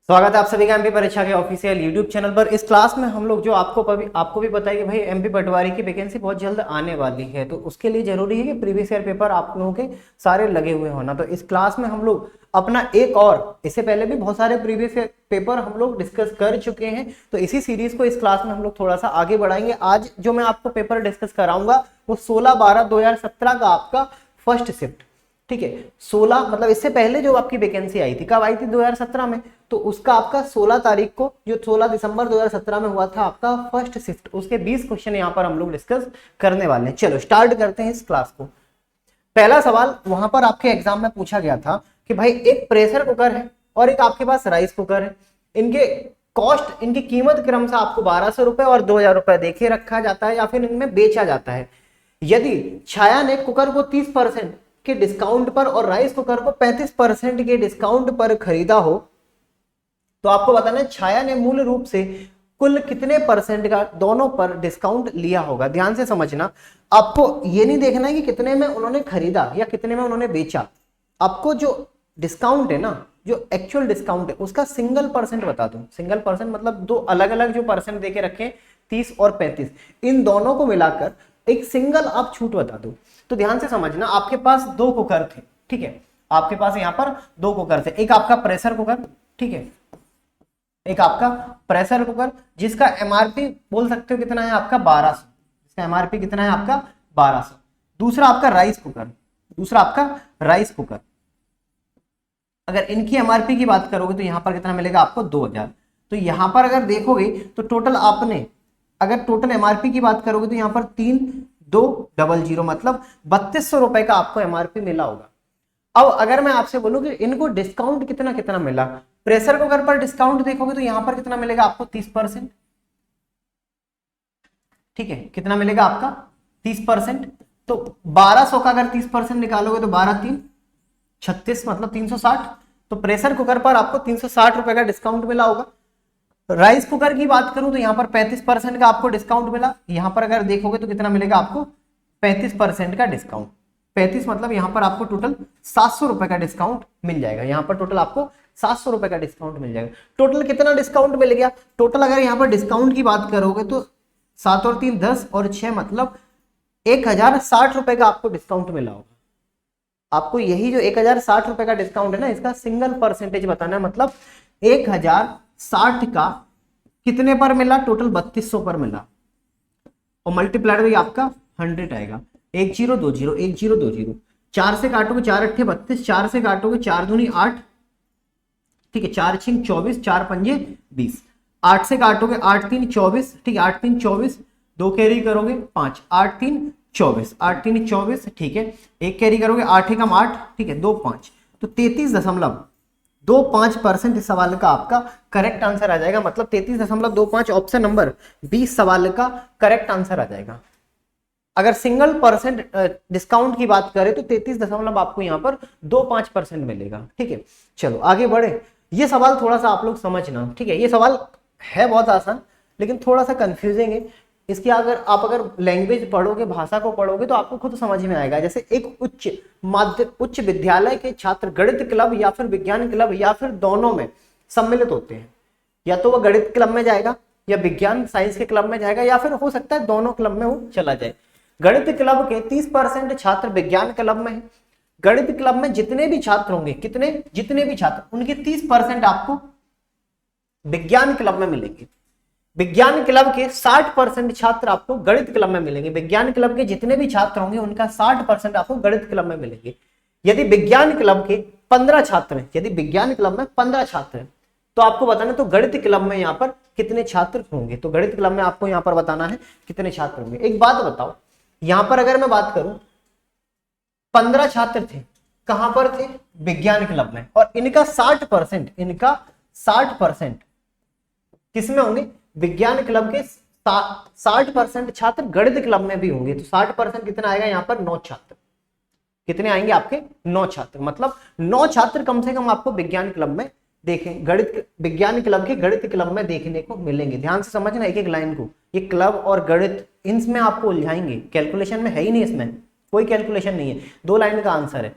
स्वागत है आप सभी का एमपी परीक्षा के ऑफिशियल यूट्यूब चैनल पर। इस क्लास में हम लोग जो आपको भी पता है कि भाई एमपी पटवारी की वैकेंसी बहुत जल्द आने वाली है, तो उसके लिए जरूरी है कि प्रीवियस ईयर पेपर आप लोगों के सारे लगे हुए होना। तो इस क्लास में हम लोग अपना एक और, इससे पहले भी बहुत सारे प्रीवियस ईयर पेपर हम लोग डिस्कस कर चुके हैं, तो इसी सीरीज को इस क्लास में हम लोग थोड़ा सा आगे बढ़ाएंगे। आज जो मैं आपको पेपर डिस्कस कराऊंगा वो 16/12/2017 का आपका फर्स्ट शिफ्ट, ठीक है। 16 मतलब इससे पहले जो आपकी वैकेंसी आई थी, कब आई थी? 2017 में। तो उसका आपका 16 तारीख को, जो 16 दिसंबर 2017 में हुआ था आपका फर्स्ट शिफ्ट, उसके 20 क्वेश्चन यहाँ पर हम लोग डिस्कस करने वाले हैं। चलो स्टार्ट करते हैं इस क्लास को। पहला सवाल वहां पर आपके एग्जाम में पूछा गया था कि भाई एक प्रेशर कुकर है और एक आपके पास राइस कुकर है, इनके कॉस्ट, इनकी कीमत क्रमशः आपको 1200 रुपए और 2000 रुपए देखे रखा जाता है या फिर इनमें बेचा जाता है। यदि छाया ने कुकर को 30% के डिस्काउंट पर और राइस कुकर को 35% के डिस्काउंट पर खरीदा हो, तो आपको बताना है छाया ने मूल रूप से कुल कितने परसेंट का दोनों पर डिस्काउंट लिया होगा। ध्यान से समझना, आपको ये नहीं देखना है कि कितने में उन्होंने खरीदा या कितने में उन्होंने बेचा। आपको जो डिस्काउंट है ना, जो एक्चुअल डिस्काउंट है, उसका सिंगल परसेंट बता दो। सिंगल परसेंट मतलब दो अलग अलग जो परसेंट देके रखे, 30 और 35, इन दोनों को मिलाकर एक सिंगल आप छूट बता दो। तो ध्यान से समझना, आपके पास दो कुकर थे, ठीक है। आपके पास यहाँ पर दो कुकर थे, एक आपका प्रेशर कुकर, ठीक है, एक आपका प्रेशर कुकर जिसका एमआरपी बोल सकते हो कितना है आपका 1200, इसका एमआरपी कितना है आपका 1200। दूसरा आपका राइस कुकर, दूसरा आपका राइस कुकर, अगर इनकी एमआरपी की बात करोगे तो यहां पर कितना मिलेगा आपको 2000। तो यहां पर अगर देखोगे तो टोटल आपने, अगर टोटल एमआरपी की बात करोगे तो यहां पर 3200 मतलब 3200 रुपए का आपको एमआरपी मिला होगा। अब अगर मैं आपसे बोलूं कि इनको डिस्काउंट कितना कितना मिला, प्रेशर कुकर पर डिस्काउंट देखोगे तो यहां पर कितना मिलेगा आपको 30%, ठीक है। कितना मिलेगा आपका 30%। तो 1200 का अगर 30% निकालोगे तो 12 3 36 मतलब 360। तो प्रेशर कुकर पर आपको 360 रुपए का डिस्काउंट मिला होगा। राइस कुकर की बात करूं तो यहां पर 35% का आपको डिस्काउंट मिला। यहां पर अगर देखोगे तो कितना मिलेगा आपको 35% का डिस्काउंट। 35 मतलब यहां पर आपको टोटल 700 रुपए का डिस्काउंट मिल जाएगा। यहां पर टोटल आपको 700 रुपए का डिस्काउंट मिल जाएगा। टोटल कितना डिस्काउंट मिल गया? टोटल अगर यहां पर डिस्काउंट की बात करोगे तो 7 और 3 10 और 6 मतलब 1060 रुपए का आपको डिस्काउंट मिला होगा। आपको यही जो 1060 रुपए का डिस्काउंट है ना, इसका सिंगल परसेंटेज बताना है। मतलब 1060 का कितने पर मिला? टोटल 3200 पर मिला, और मल्टीप्लाइड बाई आपका 100 आएगा। 1020 1020, 4 से काटोगे 4 अट्ठे 32, 4 से काटोगे 4 दूनी 8, ठीक है, 4 छिंग 24, 4 पंजे 20, 8 से काटोगे 8 3 24, ठीक है, 8 3 24, 2 कैरी करोगे 5, 8 3 24, 8 3 24, ठीक है, एक कैरी करोगे 8 एकम 8, ठीक है, 2 5, तो 33.25% इस सवाल का आपका करेक्ट आंसर आ जाएगा। मतलब 33.25 ऑप्शन नंबर 20 सवाल का करेक्ट आंसर आ जाएगा। अगर सिंगल परसेंट डिस्काउंट की बात करें तो 33 दशमलव आपको यहाँ पर 25% मिलेगा, ठीक है। चलो आगे बढ़े। ये सवाल थोड़ा सा आप लोग समझना, ठीक है। ये सवाल है बहुत आसान लेकिन थोड़ा सा कंफ्यूजिंग है। इसकी अगर लैंग्वेज पढ़ोगे, भाषा को पढ़ोगे तो आपको खुद समझ में आएगा। जैसे एक उच्च विद्यालय के छात्र गणित क्लब या फिर विज्ञान क्लब या फिर दोनों में सम्मिलित होते हैं, या तो वह गणित क्लब में जाएगा या विज्ञान साइंस के क्लब में जाएगा, या फिर हो सकता है दोनों क्लब में वो चला जाए। गणित क्लब के 30% छात्र विज्ञान क्लब में है। गणित क्लब में जितने भी छात्र होंगे, जितने भी छात्र, उनके 30% आपको विज्ञान क्लब में मिलेंगे। विज्ञान क्लब के 60% छात्र आपको गणित क्लब में मिलेंगे। विज्ञान क्लब के जितने भी छात्र होंगे उनका 60% आपको गणित क्लब में मिलेंगे। यदि विज्ञान क्लब के 15 छात्र हैं, यदि विज्ञान क्लब में 15 छात्र हैं, तो आपको बताना तो गणित क्लब में यहाँ पर कितने छात्र होंगे। तो गणित क्लब में आपको यहाँ पर बताना है कितने छात्र होंगे। एक बात बताओ, यहां पर अगर मैं बात करूं 15 छात्र थे, कहां पर थे? विज्ञान क्लब में, और इनका 60% किसमें होंगे? विज्ञान क्लब के 60% छात्र गणित क्लब में भी होंगे। तो 60% कितना आएगा यहाँ पर? 9 छात्र। कितने आएंगे आपके? 9 छात्र। मतलब 9 छात्र कम से कम आपको विज्ञान क्लब में देखें, विज्ञान क्लब के गणित क्लब में देखने को मिलेंगे। ध्यान से समझना एक एक लाइन को। ये क्लब और गणित इनमें आपको उलझाएंगे, कैलकुलेशन में है ही नहीं, इसमें कोई कैलकुलेशन नहीं है, 2 लाइन का आंसर है।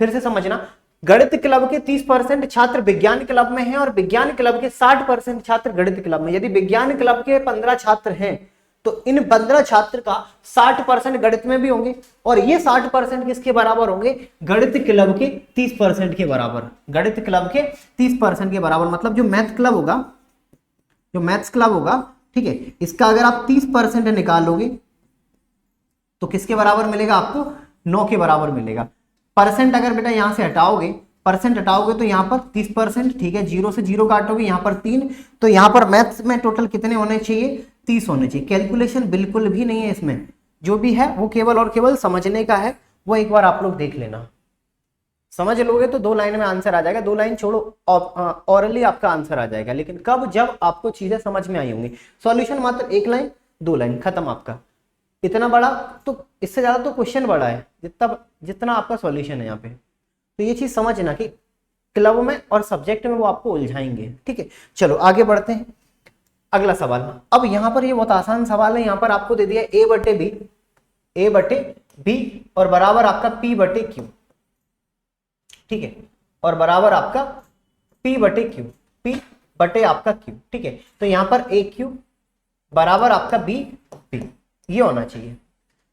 फिर से समझना, गणित क्लब के 30% छात्र विज्ञान क्लब में हैं और विज्ञान क्लब के 60% छात्र गणित क्लब में। यदि विज्ञान क्लब के 15 छात्र हैं तो इन 15 छात्र का 60% गणित में भी होंगे और ये 60% किसके बराबर होंगे? गणित क्लब के 30% के बराबर। गणित क्लब के 30% के बराबर मतलब जो मैथ क्लब होगा, जो मैथ्स क्लब होगा, ठीक है, इसका अगर आप 30% निकालोगे तो किसके बराबर मिलेगा आपको? 9 के बराबर मिलेगा। परसेंट अगर बेटा यहां से हटाओगे, परसेंट हटाओगे तो यहाँ पर 30%, ठीक है, 0 से 0 काटोगे, यहाँ पर 3, तो यहाँ पर मैथ्स में टोटल कितने होने चाहिए? 30 होने चाहिए। कैलकुलेशन बिल्कुल भी नहीं है इसमें, जो भी है वो केवल और केवल समझने का है। वो एक बार आप लोग देख लेना, समझ लोगे तो 2 लाइन में आंसर आ जाएगा। 2 लाइन छोड़ो, ऑरली आपका आंसर आ जाएगा। लेकिन कब? जब आपको चीजें समझ में आई होंगी। सॉल्यूशन मात्र 1 लाइन 2 लाइन खत्म आपका। इतना बड़ा तो, इससे ज्यादा तो क्वेश्चन बड़ा है जितना आपका सॉल्यूशन है यहाँ पे। तो ये चीज समझना कि क्लब में और सब्जेक्ट में वो आपको उलझाएंगे, ठीक है। चलो आगे बढ़ते हैं, अगला सवाल। अब यहाँ पर ये बहुत आसान सवाल है। यहाँ पर आपको दे दिया a बटे बी और बराबर आपका p बटे क्यू, ठीक है, और बराबर आपका p बटे क्यू, p बटे आपका q, ठीक है। तो यहाँ पर a क्यू बराबर आपका b p, ये होना चाहिए।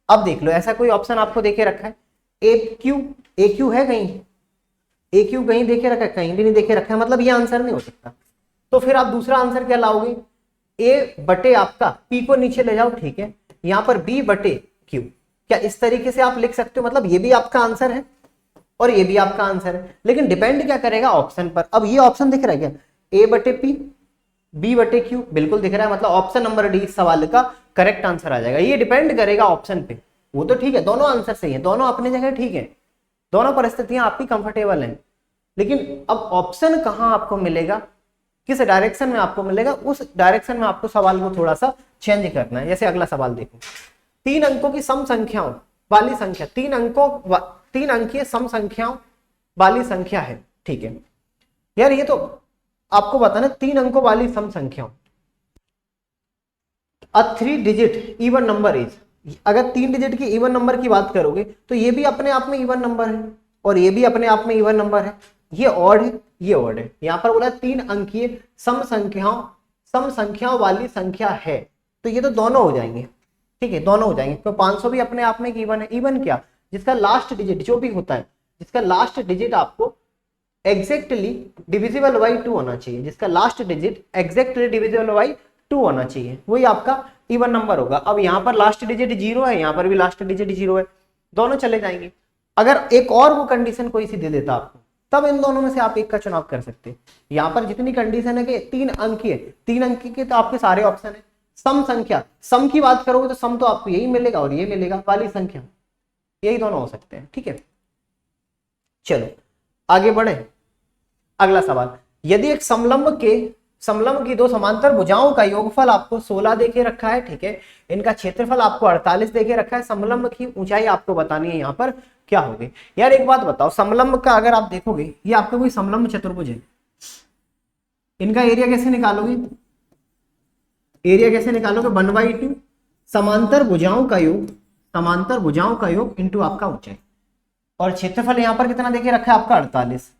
अब देख लो, ऐसा कोई ऑप्शन आपको देके रखा है? ए क्यू है कहीं? ए क्यू कहीं देखे रखा है? कहीं भी नहीं देखे रखा है, मतलब ये आंसर नहीं हो सकता। तो फिर आप दूसरा आंसर क्या लाओगे? ए बटे आपका पी को नीचे ले जाओ, ठीक है, यहाँ पर बी बटे क्यू। क्या इस तरीके से आप लिख सकते हो? मतलब ये भी आपका आंसर है और ये भी आपका आंसर है, लेकिन डिपेंड क्या करेगा? ऑप्शन पर। अब ये ऑप्शन दिख रहा है क्या? ए बटे पी, बी बटे क्यू, बिल्कुल दिख रहा है, मतलब ऑप्शन नंबर डी इस सवाल का करेक्ट आंसर आ जाएगा। ये डिपेंड करेगा ऑप्शन पे। वो तो ठीक है, दोनों आंसर सही है, दोनों अपनी जगह ठीक है, दोनों परिस्थितियां आपकी कंफर्टेबल हैं। लेकिन अब ऑप्शन कहां आपको मिलेगा, किस डायरेक्शन में आपको मिलेगा, उस डायरेक्शन में आपको सवाल को थोड़ा सा चेंज करना है। जैसे अगला सवाल देखो, 3 अंकों की सम संख्याओं वाली संख्या, 3 अंकीय सम संख्याओं वाली संख्या है, ठीक है। यार ये तो आपको बताना, 3 अंकों वाली सम संख्याओं, अ 3 डिजिट इवन नंबर इज। अगर 3 डिजिट की इवन नंबर की बात करोगे तो ये भी अपने आप में इवन नंबर है और ये भी अपने आप में इवन नंबर है। ये ऑड है, ये ऑड है। यहां पर बोला 3 अंकीय सम संख्याओं वाली संख्या है, तो ये तो दोनों हो जाएंगे, ठीक है, दोनों हो जाएंगे। तो 500 भी अपने आप में एक इवन है। इवन क्या? जिसका लास्ट डिजिट जो भी होता है, जिसका लास्ट डिजिट आपको एग्जैक्टली डिविजिबल बाई 2 होना चाहिए, जिसका last digit exactly divisible by 2 होना चाहिए, वही आपका इवन नंबर होगा। अब यहाँ पर लास्ट डिजिट 0 है, यहाँ पर भी लास्ट डिजिट 0 है, दोनों चले जाएंगे। अगर एक और वो कंडीशन कोई सी दे देता आपको, तब इन दोनों में से आप एक का चुनाव कर सकते हैं। यहाँ पर जितनी कंडीशन है कि 3 अंक है, 3 अंक के तो आपके सारे ऑप्शन है। सम संख्या, सम की बात करोगे तो सम तो आपको यही मिलेगा और ये मिलेगा, वाली संख्या, यही दोनों हो सकते हैं, ठीक है। चलो आगे बढ़े, अगला सवाल। यदि एक समलंब की 2 समांतर भुजाओं का योगफल आपको 16 देके रखा है, ठीक है, इनका क्षेत्रफल आपको 48 देके रखा है, समलंब की ऊंचाई आपको बतानी है, यहाँ पर क्या होगी? यार एक बात बताओ, समलंब का अगर आप देखोगे, ये आपका कोई समलंब चतुर्भुज है, इनका एरिया कैसे निकालोगे? एरिया कैसे निकालोगे? 1/2 समांतर भुजाओं का योग इंटू आपका ऊंचाई, और क्षेत्रफल यहाँ पर कितना देके रखा है आपका? 48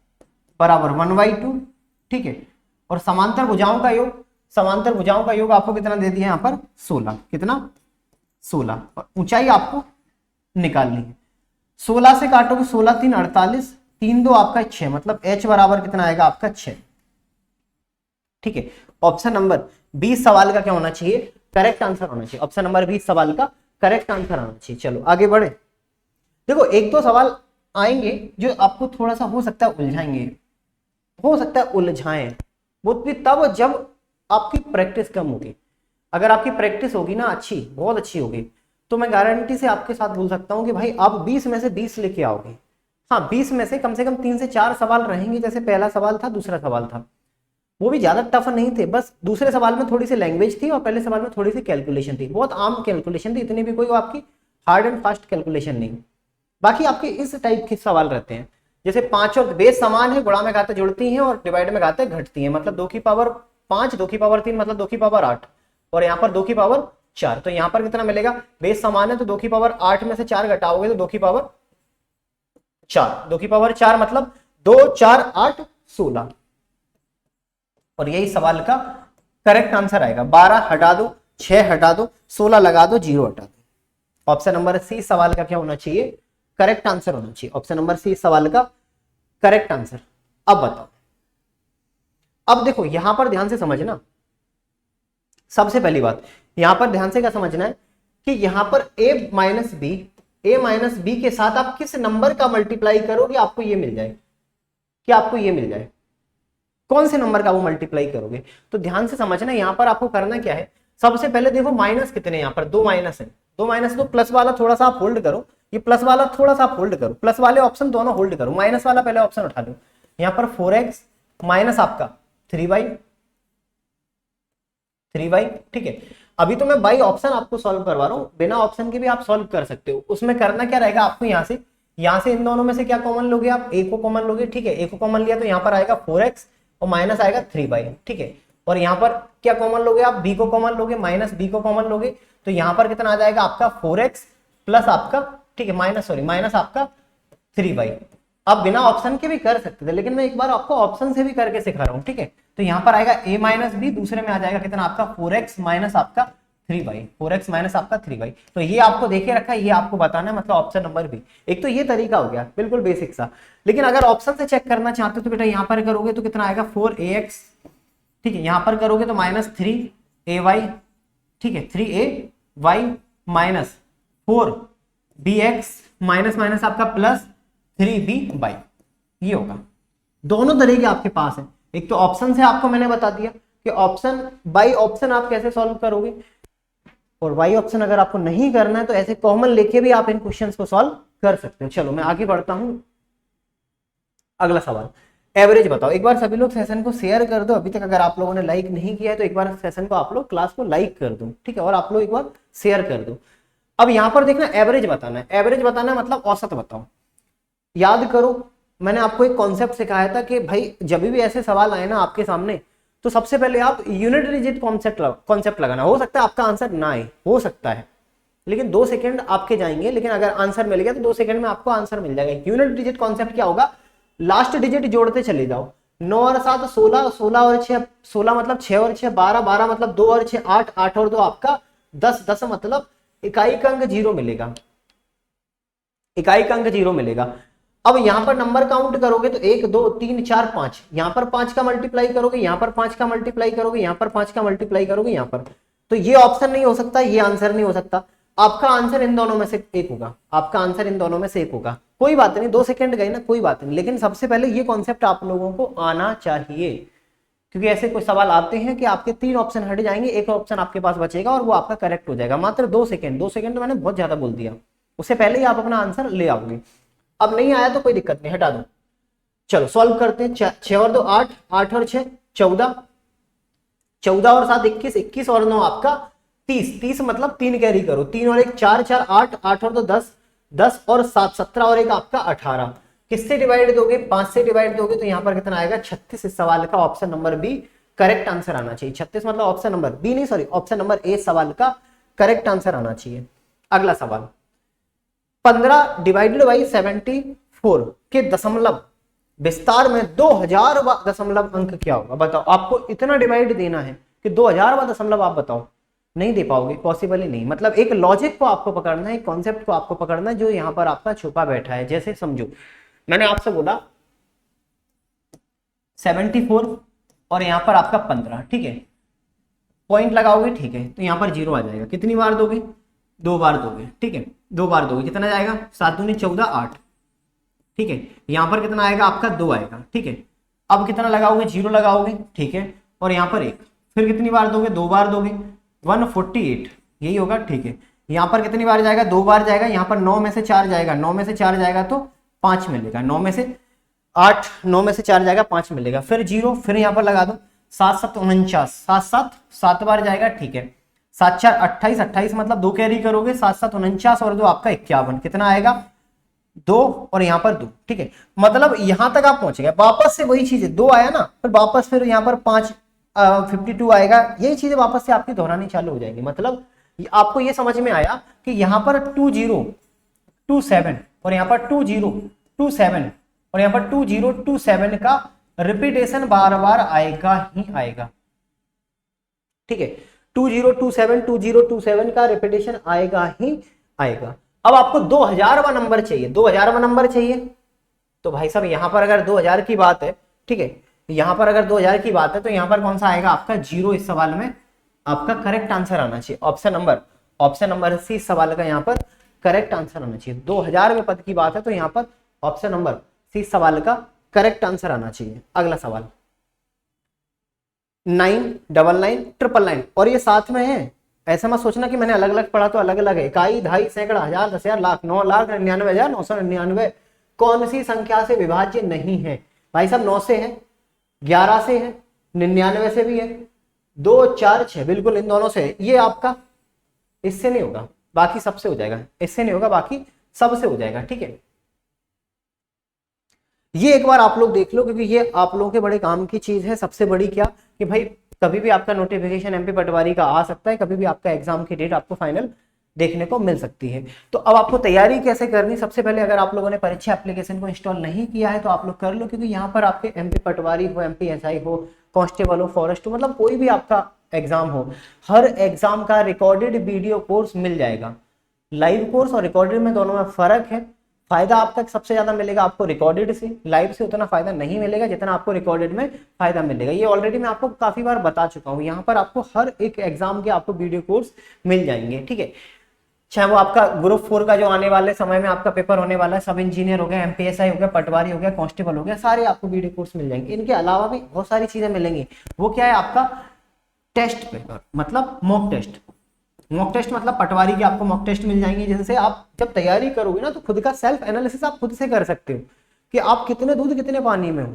बराबर 1/2, ठीक है, और समांतर भुजाओं का योग आपको कितना दे दिया यहाँ पर? 16। कितना? 16। और ऊंचाई आपको निकालनी है। 16 से काटोगे, 16 3 48, 3 2 आपका 6, मतलब h बराबर कितना आएगा आपका? 6, ठीक है। ऑप्शन नंबर 20 सवाल का क्या होना चाहिए? करेक्ट आंसर होना चाहिए। ऑप्शन नंबर 20 सवाल का करेक्ट आंसर आना चाहिए। चलो आगे बढ़े। देखो एक दो सवाल आएंगे जो आपको थोड़ा सा हो सकता है उलझाएंगे, हो सकता है उलझाएं, वो भी तब जब आपकी प्रैक्टिस कम होगी। अगर आपकी प्रैक्टिस होगी ना अच्छी, बहुत अच्छी होगी, तो मैं गारंटी से आपके साथ बोल सकता हूं कि भाई आप 20 में से 20 लेके आओगे। हाँ, 20 में से कम 3 से 4 सवाल रहेंगे, जैसे पहला सवाल था, दूसरा सवाल था, वो भी ज्यादा टफ नहीं थे, बस दूसरे सवाल में थोड़ी सी लैंग्वेज थी और पहले सवाल में थोड़ी सी कैलकुलेशन थी, बहुत आम कैलकुलेशन थी, इतनी भी कोई आपकी हार्ड एंड फास्ट कैलकुलेशन नहीं। बाकी आपके इस टाइप के सवाल रहते हैं, जैसे 5 और बेस समान है, गुणा में घाते जुड़ती हैं और डिवाइड में घाते घटती हैं, मतलब 2 की पावर 5, 2 की पावर 3, मतलब 2 की पावर 8, और यहाँ पर 2 की पावर 4। तो यहाँ पर कितना मिलेगा? बेस समान है तो 2 की पावर 8 में से 4 घटाओगे तो 2 की पावर 4, 2 की पावर 4 मतलब 2 4 8 16 और यही सवाल का करेक्ट आंसर आएगा। 12 हटा दो, 6 हटा दो, 16 लगा दो, 0 हटा दो। ऑप्शन नंबर सी सवाल का क्या होना चाहिए? करेक्ट आंसर होना चाहिए। ऑप्शन नंबर सी सवाल का करेक्ट आंसर। अब बताओ, अब देखो यहां पर ध्यान से समझना। सबसे पहली बात यहां पर ध्यान से क्या समझना है कि यहां पर a माइनस बी के साथ आप किस नंबर का मल्टीप्लाई करोगे आपको ये मिल जाए, कि आपको ये मिल जाए, कौन से नंबर का वो मल्टीप्लाई करोगे। तो ध्यान से समझना, यहां पर आपको करना क्या है, सबसे पहले देखो माइनस कितने, यहां पर 2 माइनस है, 2 माइनस, तो प्लस वाला थोड़ा सा आप होल्ड करो, ये प्लस वाला थोड़ा सा आप होल्ड करो, प्लस वाले ऑप्शन दोनों होल्ड करो, माइनस वाला पहले ऑप्शन उठा लो। यहां पर 4x माइनस आपका 3y, ठीक है। अभी तो मैं बाई ऑप्शन आपको सॉल्व करवा रहा हूं, बिना ऑप्शन के भी आप सॉल्व कर सकते हो। उसमें करना क्या रहेगा आपको, यहां से इन दोनों में से क्या कॉमन लोगे आप, a को कॉमन लोगे, ठीक है। a को कॉमन लिया तो यहां पर आएगा 4x और माइनस आएगा 3y, ठीक है। और यहां पर क्या कॉमन लोगे आप, b को कॉमन लोगे, माइनस b को कॉमन लोगे, तो यहां पर कितना आ जाएगा आपका 4x प्लस आपका, ठीक है, माइनस आपका 3y। आप बिना ऑप्शन के भी कर सकते थे, लेकिन मैं एक बार आपको ऑप्शन से भी करके सिखा रहा हूं, ठीक है। तो यहां पर आएगा a माइनस बी, दूसरे में आ जाएगा कितना आपका 4x माइनस आपका 3y, 4x माइनस आपका 3y। तो ये आपको देखे रखा है, ये आपको बताना है, मतलब ऑप्शन नंबर बी। एक तो ये तरीका हो गया बिल्कुल बेसिक सा, लेकिन अगर ऑप्शन से चेक करना चाहते हो तो बेटा यहां पर करोगे तो कितना आएगा 4ax, ठीक है। यहां पर करोगे तो माइनस 3ay, ठीक है, 3ay minus 4bx minus minus आपका प्लस 3by, ये होगा। दोनों तरीके आपके पास है, एक तो ऑप्शन से आपको मैंने बता दिया कि ऑप्शन बाई ऑप्शन आप कैसे सॉल्व करोगे, और वाई ऑप्शन अगर आपको नहीं करना है तो ऐसे कॉमन लेके भी आप इन क्वेश्चंस को सॉल्व कर सकते हो। चलो मैं आगे बढ़ता हूं, अगला सवाल, एवरेज बताओ। एक बार सभी लोग सेशन को शेयर कर दो, अभी तक अगर आप लोगों ने लाइक नहीं किया है तो एक बार सेशन को आप लोग क्लास को लाइक कर दो, ठीक है, और आप लोग एक बार शेयर कर दो। अब यहां पर देखना एवरेज बताना है, एवरेज बताना मतलब औसत बताओ। याद करो मैंने आपको एक कॉन्सेप्ट सिखाया था कि भाई जब भी ऐसे सवाल आए ना आपके सामने, तो सबसे पहले आप यूनिट डिजिट कॉन्सेप्ट लगाना। हो सकता है आपका आंसर ना आए, हो सकता है, लेकिन 2 सेकंड आपके जाएंगे, लेकिन अगर आंसर मिल गया तो 2 सेकंड में आपको आंसर मिल जाएगा। यूनिट डिजिट कॉन्सेप्ट क्या होगा, लास्ट डिजिट जोड़ते चले जाओ। 9 और 7 16, 16 और 6 16 मतलब 6 और 6 12, 12 मतलब 2 और 6 8, 8 और 2 आपका 10, 10 मतलब इकाई का अंक 0 मिलेगा, इकाई का अंक 0 मिलेगा। अब यहां पर नंबर काउंट करोगे तो 1 2 3 4 5, यहां पर 5 का मल्टीप्लाई करोगे, यहां पर 5 का मल्टीप्लाई करोगे, यहां पर 5 का मल्टीप्लाई करोगे, यहां पर, तो ये ऑप्शन नहीं हो सकता, ये आंसर नहीं हो सकता। आपका आंसर इन दोनों में से एक होगा, आपका आंसर इन दोनों में से एक होगा। कोई बात नहीं, 2 सेकंड गए ना, कोई बात नहीं, लेकिन सबसे पहले ये कॉन्सेप्ट आप लोगों को आना चाहिए, क्योंकि ऐसे कोई सवाल आते हैं कि आपके 3 ऑप्शन हट जाएंगे, एक ऑप्शन आपके पास बचेगा और वो आपका करेक्ट हो जाएगा। मात्र 2 सेकंड, 2 सेकंड तो मैंने बहुत ज्यादा बोल दिया, उससे पहले ही आप अपना आंसर ले आओगे। अब नहीं आया तो कोई दिक्कत नहीं, हटा दो। चलो सॉल्व करते हैं। 6 और 2 8, 8 और 6 14, 14 और 7 21, 21 और 9 आपका 30, 30 मतलब 3 कैरी करो, 3 और 1 4, 4 8, 8 और 2 10, 10 और 7 17 और 1 आपका 18। किससे डिवाइड दोगे, 5 से डिवाइड दोगे तो यहां पर कितना आएगा 36। इस सवाल का option number B correct answer आना चाहिए। 36 मतलब ऑप्शन नंबर बी नहीं, सॉरी, ऑप्शन नंबर ए सवाल का करेक्ट आंसर आना चाहिए। अगला सवाल, 15 डिवाइडेड बाई 74 के दशमलव विस्तार में 2000वां दशमलव अंक क्या होगा, बताओ। आपको इतना डिवाइड देना है कि 2000वां दशमलव आप बताओ, नहीं दे पाओगे, पॉसिबल ही नहीं। मतलब एक लॉजिक को आपको पकड़ना है, एक कॉन्सेप्ट को आपको पकड़ना है जो यहाँ पर आपका छुपा बैठा है। जैसे समझो मैंने आपसे बोला 74 और यहाँ पर आपका 15, ठीक है, पॉइंट लगाओगे, ठीक है, तो यहाँ पर 0 आ जाएगा। कितनी बार दोगे, 2 बार दोगे, ठीक है, 2 बार दोगे, कितना जाएगा 7 दूनी 14 8, ठीक है। यहाँ पर कितना आएगा आपका 2 आएगा, ठीक है। अब कितना लगाओगे, 0 लगाओगे, ठीक है, और यहाँ पर 1, फिर कितनी बार दोगे, 2 बार दोगे, 148, यही होगा, ठीक है। यहाँ पर कितनी बार जाएगा, 2 बार जाएगा, यहाँ पर 9 में से 4 जाएगा, 9 में से 4 जाएगा तो 5 मिलेगा, 9 में से 8, 9 में से 4 जाएगा 5 मिलेगा, फिर 0, फिर यहाँ पर लगा दो 7 7 49, 7 7 7 बार जाएगा, ठीक है, 7 4 28, 28 मतलब 2 कैरी करोगे, 7 7 49 और 2 आपका 51, कितना आएगा 2 और यहाँ पर 2, ठीक है। मतलब यहां तक आप पहुंच गए, वापस से वही चीज है, 2 आया ना, फिर वापस फिर यहाँ पर 5 52 आएगा, यही चीजें वापस से आपकी दोहरानी चालू हो जाएगी। मतलब आपको ये समझ में आया कि यहाँ पर 2027 और यहाँ पर 2027 और यहाँ पर 2027 का रिपीटेशन बार बार आएगा ही आएगा, ठीक है। 2027 का रिपीटेशन आएगा ही आएगा। अब आपको 2000वां नंबर चाहिए, 2000वां नंबर चाहिए, तो भाई साहब यहां पर अगर 2000 की बात है, ठीक है, यहां पर अगर 2000 की बात है तो यहां पर कौन सा आएगा आपका 0 इस सवाल में आपका करेक्ट आंसर आना चाहिए। ऑप्शन नंबर सी इस सवाल का यहां पर करेक्ट आंसर आना चाहिए। 2000वें पद की बात है तो यहां पर ऑप्शन नंबर सी सवाल का करेक्ट आंसर आना चाहिए। अगला सवाल 99999 और ये साथ में है, ऐसा मत सोचना कि मैंने अलग अलग पढ़ा तो अलग अलग है। इकाई, दहाई, सैकड़ा, हजार, 10,000, लाख, 9,99,999 कौन सी संख्या से विभाज्य नहीं है? भाई साहब 9 से है, 11 से है, 99 से भी है, 2, 4, 6 बिल्कुल इन दोनों से है। ये आपका इससे नहीं होगा, बाकी सबसे हो जाएगा। इससे नहीं होगा, बाकी सबसे हो जाएगा, ठीक है। ये एक बार आप लोग देख लो, क्योंकि ये आप लोगों के बड़े काम की चीज है। सबसे बड़ी क्या कि भाई कभी भी आपका नोटिफिकेशन एमपी पटवारी का आ सकता है, कभी भी आपका एग्जाम की डेट आपको फाइनल देखने को मिल सकती है। तो अब आपको तैयारी कैसे करनी, सबसे पहले अगर आप लोगों ने परीक्षा एप्लीकेशन को इंस्टॉल नहीं किया है तो आप लोग कर लो, क्योंकि यहाँ पर आपके एमपी पटवारी हो, एमपी एसआई हो, कांस्टेबल हो, फॉरेस्ट हो, मतलब कोई भी आपका एग्जाम हो, हर एग्जाम का रिकॉर्डेड वीडियो कोर्स मिल जाएगा। लाइव कोर्स और रिकॉर्डेड में दोनों में फर्क है। फायदा आपका सबसे ज्यादा मिलेगा आपको रिकॉर्डेड से, लाइव से उतना फायदा नहीं मिलेगा जितना आपको रिकॉर्डेड में फायदा मिलेगा। ये ऑलरेडी मैं आपको काफी बार बता चुका हूँ। यहाँ पर आपको हर एक एग्जाम के आपको वीडियो कोर्स मिल जाएंगे, ठीक है। चाहे वो आपका ग्रुप 4 का जो आने वाले समय में आपका पेपर होने वाला है, सब इंजीनियर हो गया, एमपीएसआई हो गया, पटवारी हो गया, कांस्टेबल हो गया, सारे आपको वीडियो कोर्स मिल जाएंगे। इनके अलावा भी बहुत सारी चीजें मिलेंगी। वो क्या है आपका टेस्ट पेपर, मतलब मॉक टेस्ट। मॉक टेस्ट मतलब पटवारी की आपको मॉक टेस्ट मिल जाएंगी, जिनसे आप जब तैयारी करोगे ना तो खुद का सेल्फ एनालिसिस आप खुद से कर सकते हो कि आप कितने दूध कितने पानी में हो,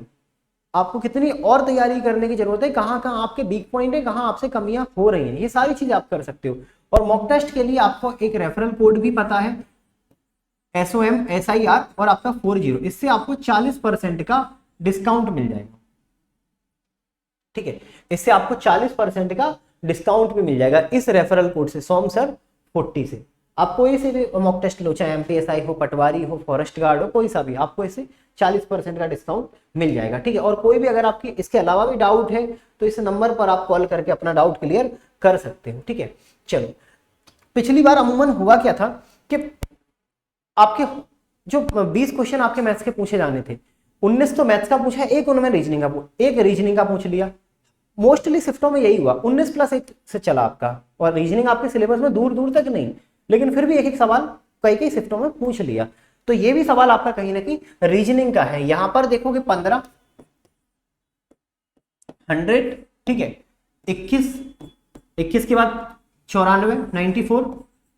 आपको कितनी और तैयारी करने की जरूरत है, कहाँ कहाँ आपके वीक पॉइंट है, कहाँ आपसे कमियां हो रही हैं, ये सारी चीजें आप कर सकते हो। और मॉक टेस्ट के लिए आपको एक रेफरल कोड भी पता है, SOM SIR और आपका 40, इससे आपको 40% का डिस्काउंट मिल जाएगा, ठीक है। इससे आपको 40% का डिस्काउंट भी मिल जाएगा इस रेफरल कोड से, सोम सर 40 से। आप कोई से भी मॉक टेस्ट लो, चाहे एमपीएसआई हो, पटवारी हो, फॉरेस्ट गार्ड हो, कोई सा भी, आपको इससे 40% का डिस्काउंट मिल जाएगा, ठीक है। और कोई भी अगर आपकी इसके अलावा भी डाउट है तो इस नंबर पर आप कॉल करके अपना डाउट क्लियर कर सकते हो, ठीक है। चलो, पिछली बार अमूमन हुआ क्या था कि आपके जो 20 क्वेश्चन आपके मैथ्स के पूछे जाने थे, 19 तो मैथ्स का पूछा, एक उन्होंने रीजनिंग का पूछ लिया। मोस्टली शिफ्टों में यही हुआ, 19+1 से चला आपका, और रीजनिंग आपके सिलेबस में दूर दूर तक नहीं, लेकिन फिर भी एक एक सवाल कई शिफ्टों में पूछ लिया। तो ये भी सवाल आपका कहीं ना कहीं रीजनिंग का है। यहां पर देखोगे 15, 100, ठीक है, 21 के बाद 94,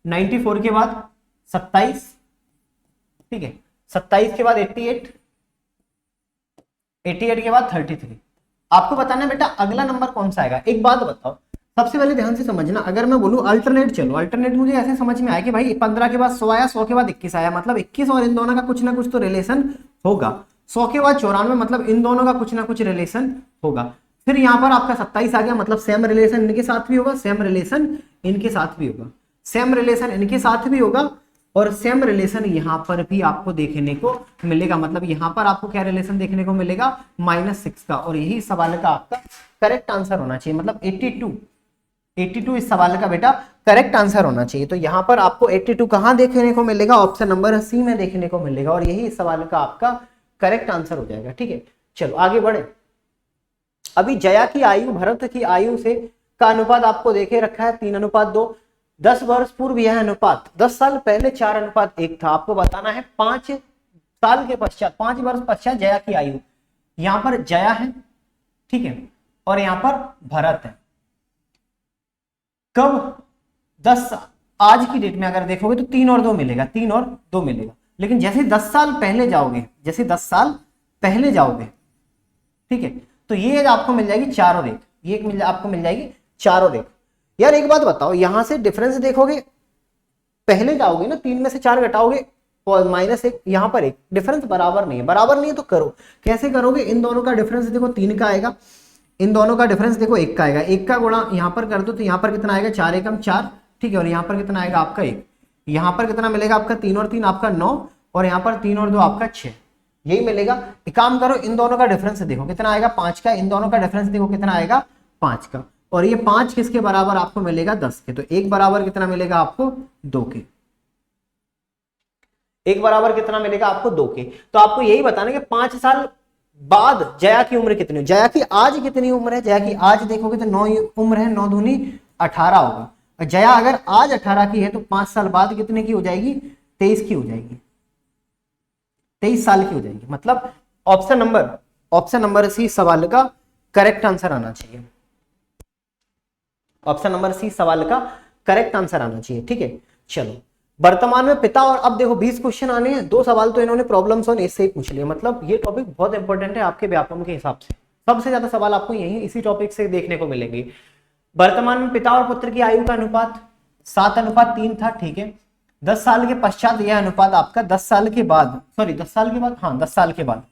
94 के बाद 27, ठीक है, 27 के बाद 88 के बाद 33। आपको बताना है बेटा अगला नंबर कौन सा आएगा। एक बात बताओ, सबसे पहले ध्यान से समझना, अगर मैं बोलूं अल्टरनेट, चलो अल्टरनेट मुझे ऐसे समझ में आया कि भाई 15 के बाद 100 आया, 100 के बाद 21 आया, मतलब 21 और इन दोनों का कुछ ना कुछ तो रिलेशन होगा। 100 के बाद 94, मतलब इन दोनों का कुछ ना कुछ रिलेशन होगा। फिर यहाँ पर आपका 27 आ गया, मतलब सेम रिलेशन इनके साथ भी होगा, सेम रिलेशन इनके साथ भी होगा, सेम रिलेशन इनके साथ भी होगा, और सेम रिलेशन यहाँ पर भी आपको देखने को मिलेगा। मतलब यहाँ पर आपको क्या रिलेशन देखने को मिलेगा, -6 का। और यही सवाल का आपका करेक्ट आंसर होना चाहिए, मतलब 82 इस सवाल का बेटा करेक्ट आंसर होना चाहिए। तो यहाँ पर आपको 82 कहाँ देखने को मिलेगा, ऑप्शन नंबर सी में देखने को मिलेगा, और यही इस सवाल का आपका करेक्ट आंसर हो जाएगा, ठीक है। चलो आगे बढ़े। अभी जया की आयु भरत की आयु से का अनुपात आपको देखे रखा है 3:2। 10 वर्ष पूर्व यह अनुपात, 10 साल पहले 4:1 था। आपको बताना है 5 साल के पश्चात, 5 वर्ष पश्चात जया की आयु। यहां पर जया है, ठीक है, और यहां पर भरत है। कब 10, आज की डेट में अगर देखोगे तो 3 और 2 मिलेगा, 3 और 2 मिलेगा। लेकिन जैसे 10 साल पहले जाओगे, जैसे 10 साल पहले जाओगे, ठीक है, तो ये आपको मिल जाएगी 4 और 1, ये आपको मिल जाएगी 4 और 1। यार एक बात बताओ, यहां से डिफरेंस देखोगे, पहले जाओगे ना, 3 में से 4 घटाओगे और -1, यहां पर 1, डिफरेंस बराबर नहीं है। बराबर नहीं है तो करो, कैसे करोगे, इन दोनों का डिफरेंस देखो 3 का आएगा, इन दोनों का डिफरेंस देखो 1 का आएगा, 1 का गुणा यहां पर कर दो तो यहां पर कितना आएगा, 4 एकम 4, ठीक है, और यहां पर कितना आएगा आपका 1, यहां पर कितना मिलेगा आपका 3 और 3 आपका 9, और यहां पर 3 और 2 आपका 6, यही मिलेगा। एक काम करो, इन दोनों का डिफरेंस देखो कितना आएगा, 5 का। इन दोनों का डिफरेंस देखो कितना आएगा, 5 का। और ये 5 किसके बराबर आपको मिलेगा, 10 के। तो एक बराबर कितना मिलेगा आपको, 2 के। एक बराबर कितना मिलेगा आपको, 2 के। तो आपको यही बताना कि 5 साल बाद जया की उम्र कितनी, जया की आज कितनी उम्र है। जया की आज देखोगे तो 9 उम्र है, 9 दूनी 18 होगा। और जया अगर आज 18 की है तो 5 साल बाद कितने की हो जाएगी, 23 की हो जाएगी, 23 साल की हो जाएगी। मतलब ऑप्शन नंबर सी सवाल का करेक्ट आंसर आना चाहिए। ऑप्शन नंबर सी सवाल का करेक्ट आंसर आना चाहिए। ठीक है, चलो। वर्तमान में पिता और, अब देखो 20 क्वेश्चन आने हैं, 2 सवाल तो इन्होंने प्रॉब्लम्स ऑन एज से ही पूछ लिए। मतलब ये टॉपिक बहुत इंपॉर्टेंट है आपके व्यापम के हिसाब से। सबसे ज्यादा सवाल आपको यही इसी टॉपिक से देखने को मिलेंगे। वर्तमान में पिता और पुत्र की आयु का अनुपात 7:3 था। ठीक है, 10 साल के पश्चात यह अनुपात आपका 10 साल के बाद, सॉरी 10 साल के बाद, हाँ 10 साल के बाद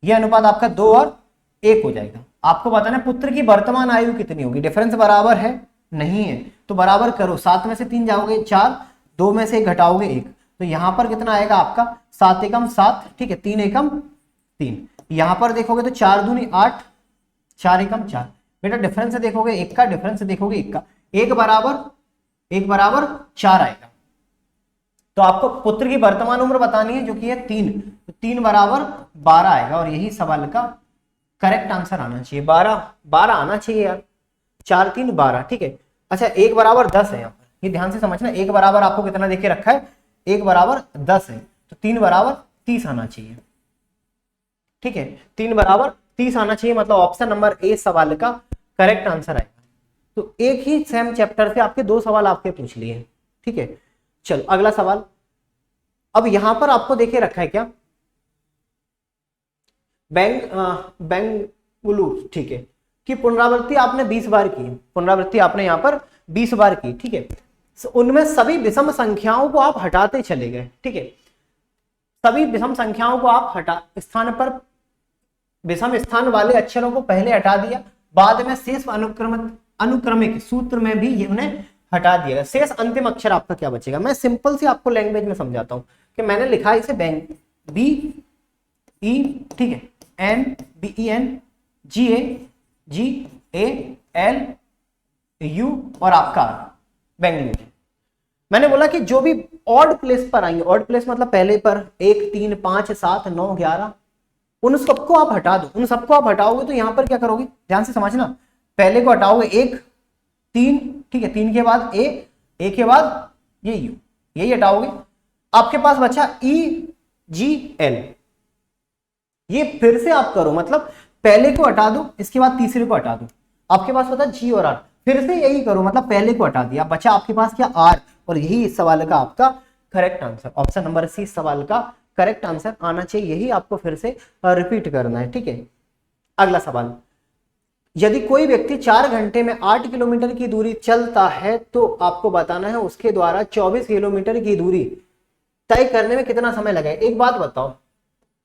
यह अनुपात आपका 2 और 1 हो जाएगा। आपको बताना है पुत्र की वर्तमान आयु कितनी होगी। डिफरेंस बराबर है, नहीं है तो बराबर करो। 7 में से 3 जाओगे 4, 2 में से 1 घटाओगे 1, तो यहां पर कितना आएगा आपका 7 एकम 7। ठीक है, 3 एकम 3। यहां पर देखोगे तो 4 दूनी 8, 4 एकम 4। बेटा डिफरेंस देखोगे 1 का, डिफरेंस देखोगे 1 का, 1 बराबर 4 आएगा। तो आपको पुत्र की वर्तमान उम्र बतानी है जो कि है 3, तो 3 बराबर 12 आएगा। और यही सवाल का करेक्ट आंसर आना चाहिए। 12 आना चाहिए यार, 4 3 12। ठीक है, अच्छा 1 बराबर 10 है यहाँ पर, ये ध्यान से समझना। 1 बराबर आपको कितना देके रखा है, 1 बराबर 10 है, तो 3 बराबर 30 आना चाहिए। ठीक है, 3 बराबर 30 आना चाहिए। मतलब ऑप्शन नंबर ए सवाल का करेक्ट आंसर आएगा। तो एक ही सेम चैप्टर से आपके 2 सवाल आपके पूछ लिए। ठीक है, चलो अगला सवाल। अब यहां पर आपको देखे रखा है क्या, बेंगलुरु, ठीक है, कि पुनरावृत्ति आपने 20 बार की, पुनरावृत्ति आपने यहां पर 20 बार की। ठीक है, उनमें सभी विषम संख्याओं को आप हटाते चले गए। ठीक है, सभी विषम संख्याओं को आप स्थान पर विषम स्थान वाले अक्षरों को पहले हटा दिया, बाद में शेष अनुक्रमिक सूत्र में भी उन्हें हटा दिया। शेष अंतिम अक्षर आपका क्या बचेगा। मैं सिंपल सी आपको लैंग्वेज में समझाता हूं कि मैंने लिखा है इसे बैंक बी ई, ठीक है, N B E N G A L U और आपका बेंगलुरु। मैंने बोला कि जो भी ऑड प्लेस पर आएंगे, ऑड प्लेस मतलब पहले पर 1 3 5 7 9 11, उन सबको आप हटा दो। उन सबको आप हटाओगे तो यहां पर क्या करोगे, ध्यान से समझना। पहले को हटाओगे 1 3, ठीक है, 3 के बाद ए के बाद ये यू, यही हटाओगे। आपके पास बचा ई जी एल। ये फिर से आप करो, मतलब पहले को हटा दो, इसके बाद तीसरे को हटा दो। आपके पास होता जी और आर, फिर से यही करो, मतलब पहले को हटा दिया, बचा आपके पास क्या, आर। और यही इस सवाल का आपका correct answer, option number C सवाल का करेक्ट आंसर आना चाहिए। यही आपको फिर से रिपीट करना है। ठीक है, अगला सवाल। यदि कोई व्यक्ति 4 घंटे में 8 किलोमीटर की दूरी चलता है तो आपको बताना है उसके द्वारा 24 किलोमीटर की दूरी तय करने में कितना समय लगा। एक बात बताओ,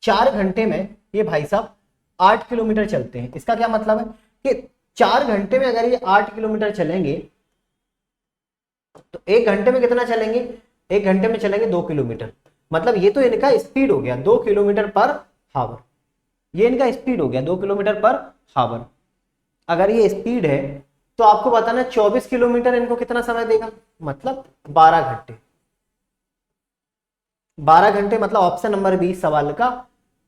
4 घंटे में ये भाई साहब 8 किलोमीटर चलते हैं, इसका क्या मतलब है कि 4 घंटे में अगर ये 8 किलोमीटर चलेंगे तो 1 घंटे में कितना चलेंगे, 1 घंटे में चलेंगे 2 किलोमीटर। मतलब ये तो इनका स्पीड हो गया 2 किलोमीटर पर हावर, ये इनका स्पीड हो गया 2 किलोमीटर पर हावर। अगर ये स्पीड है तो आपको बताना 24 किलोमीटर इनको कितना समय देगा, मतलब 12 घंटे। 12 घंटे मतलब ऑप्शन नंबर 20 सवाल का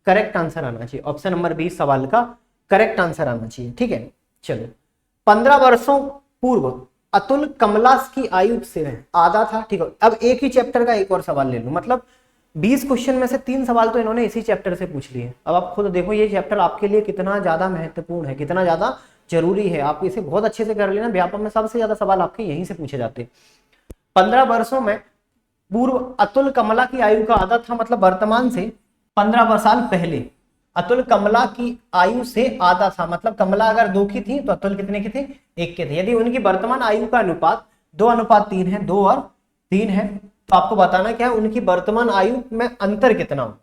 करेक्ट आंसर आना चाहिए। ऑप्शन नंबर 20 सवाल का करेक्ट आंसर आना चाहिए। ठीक है, चलो। 15 वर्षों पूर्व अतुल कमला की आयु से आधा था। ठीक है, अब एक ही चैप्टर का एक और सवाल ले लो, मतलब 20 क्वेश्चन में से 3 सवाल तो इन्होंने इसी चैप्टर से पूछ लिए। अब आप खुद देखो ये चैप्टर आपके लिए कितना ज्यादा महत्वपूर्ण है, कितना ज्यादा जरूरी है। आप इसे बहुत अच्छे से कर लेना, व्यापक में सबसे ज्यादा सवाल आपके यहीं से पूछे जाते हैं। 15 वर्षों में पूर्व अतुल कमला की आयु का आधा था, मतलब वर्तमान से 15 साल पहले अतुल कमला की आयु से आधा था। मतलब कमला अगर 2 की थी तो अतुल कितने के थे, 1 के थे। यदि उनकी वर्तमान आयु का अनुपात 2:3 है, 2 और 3 है, तो आपको बताना क्या है उनकी वर्तमान आयु में अंतर कितना हो,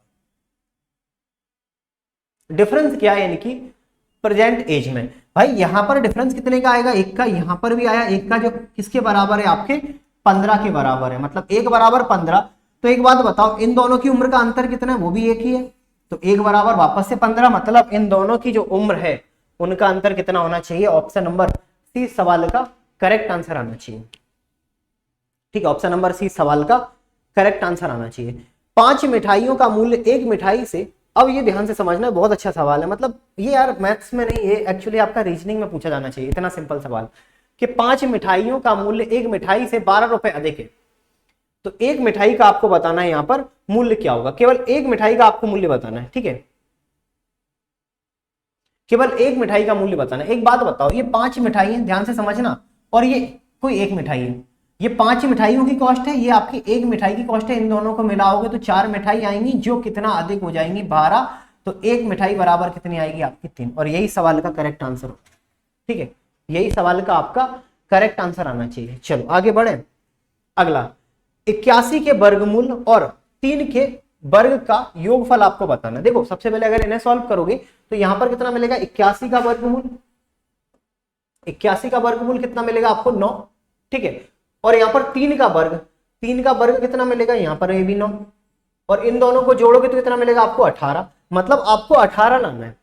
डिफरेंस क्या है इनकी प्रेजेंट एज में। भाई यहां पर डिफरेंस कितने का आएगा, 1 का। यहां पर भी आया 1 का, जो किसके बराबर है, आपके 15 के बराबर है। मतलब 1 बराबर 15। तो एक बात बताओ, इन दोनों की उम्र का अंतर कितना है, वो भी 1 ही है। तो 1 बराबर वापस से 15, मतलब इन दोनों की जो उम्र है उनका अंतर कितना होना चाहिए? ऑप्शन नंबर सी सवाल का करेक्ट आंसर आना चाहिए। ठीक है, ऑप्शन नंबर सी सवाल का करेक्ट आंसर आना चाहिए। 5 मिठाइयों का मूल्य 1 मिठाई से, अब ये ध्यान से समझना, बहुत अच्छा सवाल है, मतलब ये यार मैथ्स में नहीं, ये एक्चुअली आपका रीजनिंग में पूछा जाना चाहिए। इतना सिंपल सवाल कि 5 मिठाइयों का मूल्य 1 मिठाई से 12 रुपए अधिक है, तो 1 मिठाई का आपको बताना है यहाँ पर मूल्य क्या होगा। केवल 1 मिठाई का आपको मूल्य बताना है, ठीक है, केवल 1 मिठाई का मूल्य बताना है। एक बात बताओ, ये 5 मिठाई है, ध्यान से समझना, और ये कोई एक मिठाई है, ये 5 मिठाइयों की कॉस्ट है, ये आपकी 1 मिठाई की कॉस्ट है, इन दोनों को मिलाओगे तो 4 मिठाई आएंगी जो कितना अधिक हो जाएंगी 12, तो 1 मिठाई बराबर कितनी आएगी आपकी 3, और यही सवाल का करेक्ट आंसर होगा। ठीक है, यही सवाल का आपका करेक्ट आंसर आना चाहिए। चलो आगे बढ़े, अगला 81 के वर्गमूल और 3 के वर्ग का योगफल आपको बताना। देखो सबसे पहले अगर इन्हें सॉल्व करोगे तो यहां पर कितना मिलेगा? 81 का वर्गमूल, 81 का वर्गमूल कितना मिलेगा आपको? 9, ठीक है, और यहां पर 3 का वर्ग, 3 का वर्ग कितना मिलेगा? यहां पर ये भी 9, और इन दोनों को जोड़ोगे तो कितना मिलेगा आपको? 18, मतलब आपको 18 लाना है,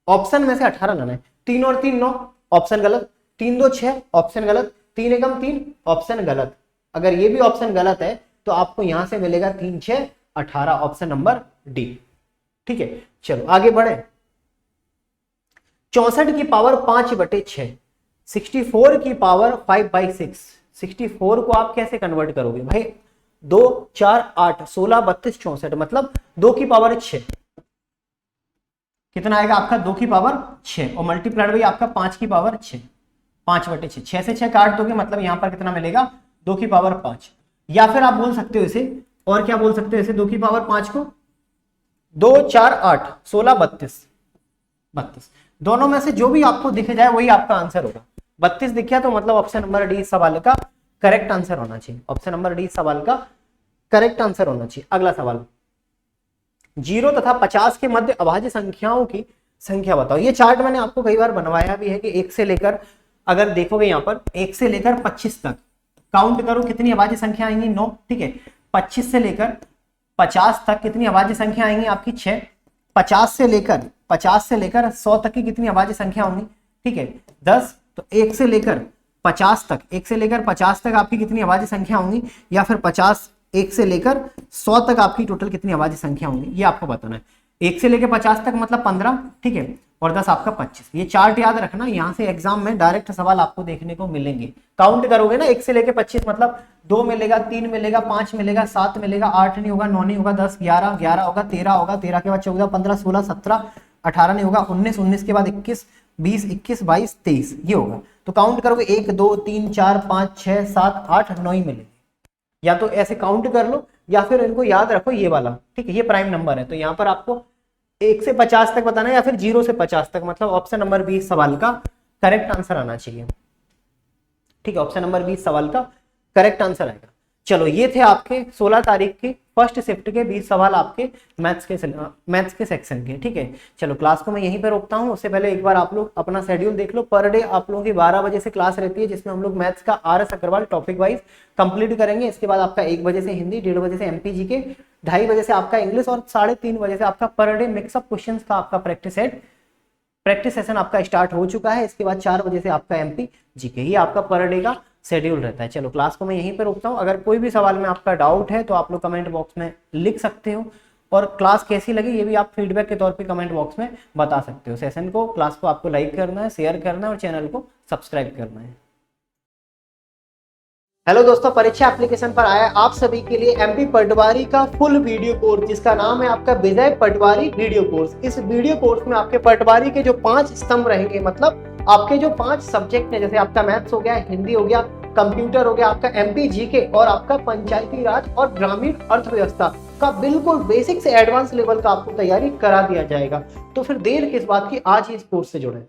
ऑप्शन में से 18 लाना है। 3 और 3 9, ऑप्शन गलत, 3 2 6, ऑप्शन गलत, 3 एकम 3, ऑप्शन गलत, अगर ये भी ऑप्शन गलत है तो आपको यहां से मिलेगा 3 6 18, ऑप्शन नंबर डी। ठीक है, चलो आगे बढ़े, 64 की पावर 5/6, 64 की पावर 5/6, 64 को आप कैसे कन्वर्ट करोगे भाई? 2 4 8 16 32 64, मतलब 2 की पावर 6, कितना आएगा आपका? 2 की पावर 6, और मल्टीप्लाइड बाई आपका 5 की पावर 6, 5/6, 6 से 6 काट दोगे, मतलब यहां पर कितना मिलेगा? 2 की पावर 5, या फिर आप बोल सकते हो इसे, और क्या बोल सकते हो इसे? 2 की पावर 5 को 2 4 8 16 32, 32, दोनों में से जो भी आपको दिखे जाए वही आपका आंसर होगा। 32 दिखा तो मतलब ऑप्शन नंबर डी सवाल का करेक्ट आंसर होना चाहिए, ऑप्शन नंबर डी सवाल का करेक्ट आंसर होना चाहिए। अगला सवाल, 0 तथा 50 के मध्य अभाज्य संख्याओं की संख्या बताओ। ये चार्ट मैंने आपको कई बार बनवाया भी है कि 1 से लेकर, अगर देखोगे यहाँ पर 1 से लेकर 25 तक काउंट करो कितनी अभाज्य संख्या आएंगी? 9, ठीक है, 25 से लेकर 50 तक कितनी अभाज्य संख्या आएंगी आपकी? 6, 50 से लेकर 100 तक की कितनी अभाज्य संख्या होंगी? ठीक है, 10, तो 1 से लेकर 50 तक, 1 से लेकर 50 तक आपकी कितनी अभाज्य संख्या होंगी, या फिर 50 1 से लेकर 100 तक आपकी टोटल कितनी अभाज्य संख्या होंगी, ये आपको बताना है। 1 से लेकर 50 तक मतलब 15, ठीक है, और 10 आपका 25। ये चार्ट याद रखना, यहाँ से एग्जाम में डायरेक्ट सवाल आपको देखने को मिलेंगे। काउंट करोगे ना 1 से लेकर 25, मतलब 2 मिलेगा, 3 मिलेगा, 5 मिलेगा, 7 मिलेगा, 8 नहीं होगा, 9 नहीं होगा, 10 11 11 होगा, 13 होगा, 13 के बाद 14 15 16 17 18 नहीं होगा, 19 19 के बाद 21 20 21 22 23, ये होगा। तो काउंट करोगे 1 2 3 4 5 6 7 8 9 ही मिलेंगे। या तो ऐसे काउंट कर लो या फिर इनको याद रखो ये वाला, ठीक है, ये प्राइम नंबर है। तो यहाँ पर आपको 1 से 50 तक बताना है या फिर 0 से 50 तक, मतलब ऑप्शन नंबर 20 सवाल का करेक्ट आंसर आना चाहिए। ठीक है, ऑप्शन नंबर 20 सवाल का करेक्ट आंसर आएगा। चलो ये थे आपके 16 तारीख की फर्स्ट शिफ्ट के 20 सवाल आपके मैथ्स के सेक्शन के। ठीक है, चलो क्लास को मैं यहीं पे रोकता हूँ। उससे पहले एक बार आप लोग अपना शेड्यूल देख लो। पर डे आप लोगों की 12 बजे से क्लास रहती है, जिसमें हम लोग मैथ्स का RS Agarwal topic wise complete करेंगे। इसके बाद आपका 1 बजे से हिंदी, 1:30 बजे से MPG के, 2:30 बजे से आपका इंग्लिश और 3:30 बजे से आपका पर डे मिक्सअप क्वेश्चन का आपका प्रैक्टिस सेशन आपका स्टार्ट हो चुका है। इसके बाद 4 बजे से आपका MPG के, ये आपका पर डे का शेड्यूल रहता है। चलो क्लास को मैं यहीं पे रोकता हूँ। अगर कोई भी सवाल में आपका डाउट है तो आप लोग कमेंट बॉक्स में लिख सकते हो, और क्लास कैसी लगी ये भी आप फीडबैक के तौर पे कमेंट बॉक्स में बता सकते हो। सेशन को, क्लास को आपको लाइक करना है, शेयर करना है और चैनल को सब्सक्राइब करना है। हेलो दोस्तों, परीक्षा एप्लीकेशन पर आया आप सभी के लिए MP पटवारी का फुल वीडियो कोर्स, जिसका नाम है आपका विजय पटवारी वीडियो कोर्स। इस वीडियो कोर्स में आपके पटवारी के जो 5 स्तंभ रहेंगे, मतलब आपके जो 5 सब्जेक्ट हैं, जैसे आपका मैथ्स हो गया, हिंदी हो गया, कंप्यूटर हो गया, आपका MPGK और आपका पंचायती राज और ग्रामीण अर्थव्यवस्था का बिल्कुल बेसिक से एडवांस लेवल का आपको तैयारी करा दिया जाएगा। तो फिर देर किस बात की, आज ही इस कोर्स से जुड़े।